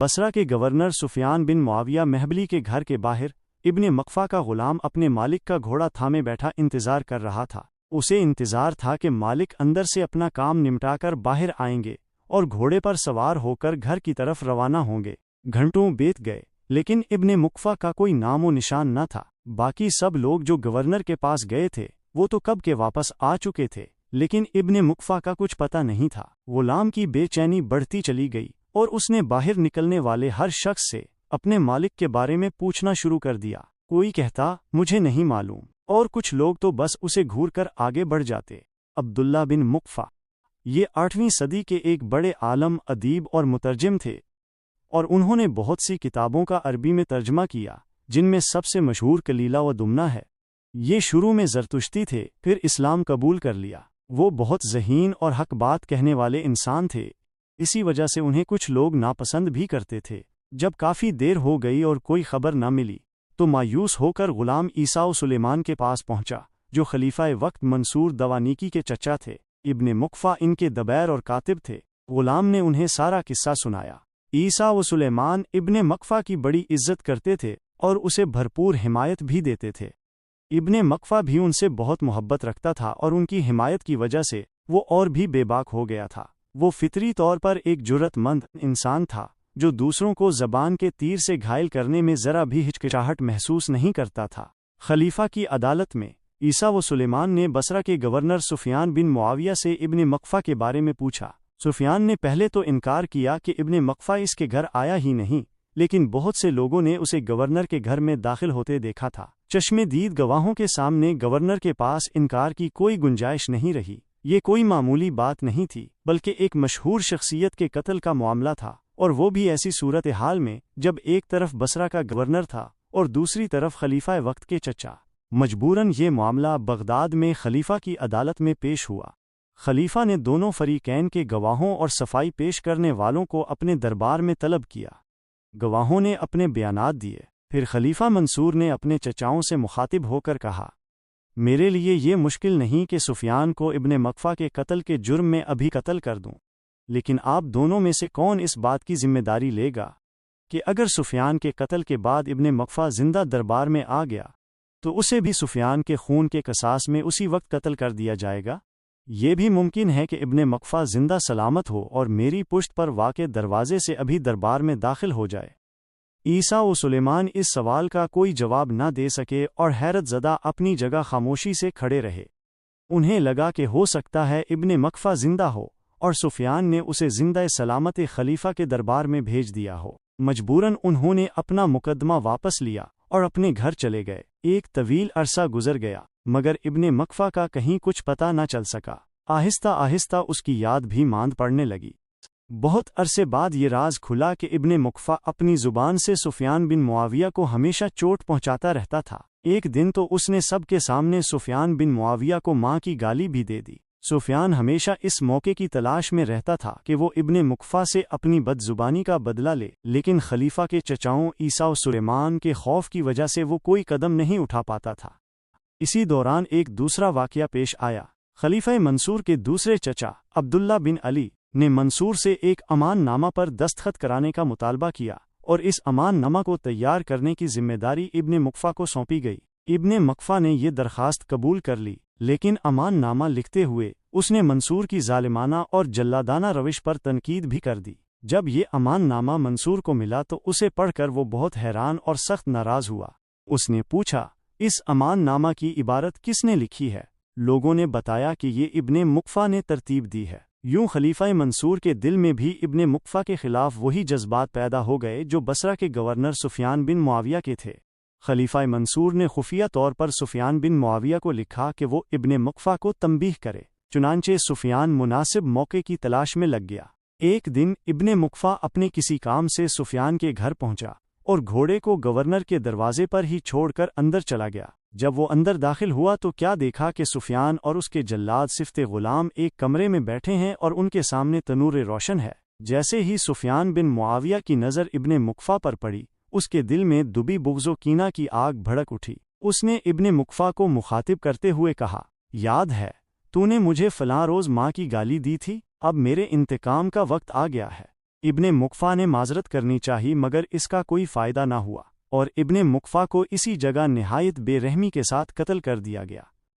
بصرہ کے گورنر سفیان بن معاویہ مہبلی کے گھر کے باہر ابن مقفع کا غلام اپنے مالک کا گھوڑا تھامے بیٹھا انتظار کر رہا تھا۔ اسے انتظار تھا کہ مالک اندر سے اپنا کام نمٹا کر باہر آئیں گے اور گھوڑے پر سوار ہو کر گھر کی طرف روانہ ہوں گے۔ گھنٹوں بیت گئے لیکن ابن مقفع کا کوئی نام و نشان نہ تھا۔ باقی سب لوگ جو گورنر کے پاس گئے تھے وہ تو کب کے واپس آ چکے تھے، لیکن ابن مقفع کا کچھ پتہ نہیں تھا۔ غلام کی بے چینی بڑھتی چلی گئی اور اس نے باہر نکلنے والے ہر شخص سے اپنے مالک کے بارے میں پوچھنا شروع کر دیا۔ کوئی کہتا مجھے نہیں معلوم، اور کچھ لوگ تو بس اسے گھور کر آگے بڑھ جاتے۔ عبداللہ بن مقفع یہ 8ویں صدی کے ایک بڑے عالم، ادیب اور مترجم تھے، اور انہوں نے بہت سی کتابوں کا عربی میں ترجمہ کیا، جن میں سب سے مشہور کلیلہ و دمنہ ہے۔ یہ شروع میں زرتشتی تھے، پھر اسلام قبول کر لیا۔ وہ بہت ذہین اور حق بات کہنے والے انسان تھے، اسی وجہ سے انہیں کچھ لوگ ناپسند بھی کرتے تھے۔ جب کافی دیر ہو گئی اور کوئی خبر نہ ملی تو مایوس ہو کر غلام عیسیٰ و سلیمان کے پاس پہنچا، جو خلیفہ وقت منصور دوانیکی کے چچا تھے۔ ابن مقفع ان کے دبیر اور کاتب تھے۔ غلام نے انہیں سارا قصہ سنایا۔ عیسیٰ و سلیمان ابن مقفع کی بڑی عزت کرتے تھے اور اسے بھرپور حمایت بھی دیتے تھے۔ ابن مقفع بھی ان سے بہت محبت رکھتا تھا اور ان کی حمایت کی وجہ سے وہ اور بھی بے باک ہو گیا تھا۔ وہ فطری طور پر ایک جرأت مند انسان تھا، جو دوسروں کو زبان کے تیر سے گھائل کرنے میں ذرا بھی ہچکچاہٹ محسوس نہیں کرتا تھا۔ خلیفہ کی عدالت میں عیسیٰ و سلیمان نے بصرہ کے گورنر سفیان بن معاویہ سے ابن مقفع کے بارے میں پوچھا۔ سفیان نے پہلے تو انکار کیا کہ ابن مقفع اس کے گھر آیا ہی نہیں، لیکن بہت سے لوگوں نے اسے گورنر کے گھر میں داخل ہوتے دیکھا تھا۔ چشم دید گواہوں کے سامنے گورنر کے پاس انکار کی کوئی گنجائش نہیں رہی۔ یہ کوئی معمولی بات نہیں تھی، بلکہ ایک مشہور شخصیت کے قتل کا معاملہ تھا، اور وہ بھی ایسی صورتحال میں جب ایک طرف بصرہ کا گورنر تھا اور دوسری طرف خلیفہ وقت کے چچا۔ مجبوراً یہ معاملہ بغداد میں خلیفہ کی عدالت میں پیش ہوا۔ خلیفہ نے دونوں فریقین کے گواہوں اور صفائی پیش کرنے والوں کو اپنے دربار میں طلب کیا۔ گواہوں نے اپنے بیانات دیے۔ پھر خلیفہ منصور نے اپنے چچاؤں سے مخاطب ہو کر کہا، میرے لیے یہ مشکل نہیں کہ سفیان کو ابن مقفع کے قتل کے جرم میں ابھی قتل کر دوں، لیکن آپ دونوں میں سے کون اس بات کی ذمہ داری لے گا کہ اگر سفیان کے قتل کے بعد ابن مقفع زندہ دربار میں آ گیا تو اسے بھی سفیان کے خون کے قصاص میں اسی وقت قتل کر دیا جائے گا؟ یہ بھی ممکن ہے کہ ابن مقفع زندہ سلامت ہو اور میری پشت پر واقع دروازے سے ابھی دربار میں داخل ہو جائے۔ عیسیٰ و سلیمان اس سوال کا کوئی جواب نہ دے سکے اور حیرت زدہ اپنی جگہ خاموشی سے کھڑے رہے۔ انہیں لگا کہ ہو سکتا ہے ابن مقفع زندہ ہو اور سفیان نے اسے زندہ سلامت خلیفہ کے دربار میں بھیج دیا ہو۔ مجبوراً انہوں نے اپنا مقدمہ واپس لیا اور اپنے گھر چلے گئے۔ ایک طویل عرصہ گزر گیا مگر ابن مقفع کا کہیں کچھ پتہ نہ چل سکا۔ آہستہ آہستہ اس کی یاد بھی ماند پڑنے لگی۔ بہت عرصے بعد یہ راز کھلا کہ ابن مقفع اپنی زبان سے سفیان بن معاویہ کو ہمیشہ چوٹ پہنچاتا رہتا تھا۔ ایک دن تو اس نے سب کے سامنے سفیان بن معاویہ کو ماں کی گالی بھی دے دی۔ سفیان ہمیشہ اس موقع کی تلاش میں رہتا تھا کہ وہ ابن مقفع سے اپنی بد زبانی کا بدلہ لے، لیکن خلیفہ کے چچاؤں عیسیٰ و سلیمان کے خوف کی وجہ سے وہ کوئی قدم نہیں اٹھا پاتا تھا۔ اسی دوران ایک دوسرا واقعہ پیش آیا۔ خلیفہ منصور کے دوسرے چچا عبداللہ بن علی نے منصور سے ایک امان نامہ پر دستخط کرانے کا مطالبہ کیا، اور اس امان نامہ کو تیار کرنے کی ذمہ داری ابن مقفع کو سونپی گئی۔ ابن مقفع نے یہ درخواست قبول کر لی، لیکن امان نامہ لکھتے ہوئے اس نے منصور کی ظالمانہ اور جلادانہ روش پر تنقید بھی کر دی۔ جب یہ امان نامہ منصور کو ملا تو اسے پڑھ کر وہ بہت حیران اور سخت ناراض ہوا۔ اس نے پوچھا، اس امان نامہ کی عبارت کس نے لکھی ہے؟ لوگوں نے بتایا کہ یہ ابن مقفع نے ترتیب دی ہے۔ یوں خلیفہ منصور کے دل میں بھی ابن مقفع کے خلاف وہی جذبات پیدا ہو گئے جو بصرہ کے گورنر سفیان بن معاویہ کے تھے۔ خلیفہ منصور نے خفیہ طور پر سفیان بن معاویہ کو لکھا کہ وہ ابن مقفع کو تنبیہ کرے۔ چنانچہ سفیان مناسب موقع کی تلاش میں لگ گیا۔ ایک دن ابن مقفع اپنے کسی کام سے سفیان کے گھر پہنچا اور گھوڑے کو گورنر کے دروازے پر ہی چھوڑ کر اندر چلا گیا۔ جب وہ اندر داخل ہوا تو کیا دیکھا کہ سفیان اور اس کے جلاد صفت غلام ایک کمرے میں بیٹھے ہیں اور ان کے سامنے تنور روشن ہے۔ جیسے ہی سفیان بن معاویہ کی نظر ابن مقفع پر پڑی، اس کے دل میں دبی بغض و کینہ کی آگ بھڑک اٹھی۔ اس نے ابن مقفع کو مخاطب کرتے ہوئے کہا، یاد ہے تو نے مجھے فلاں روز ماں کی گالی دی تھی، اب میرے انتقام کا وقت آ گیا ہے۔ ابن مقفع نے معذرت کرنی چاہی مگر اس کا کوئی فائدہ نہ ہوا، اور ابن مقفع کو اسی جگہ نہایت بے رحمی کے ساتھ قتل کر دیا گیا۔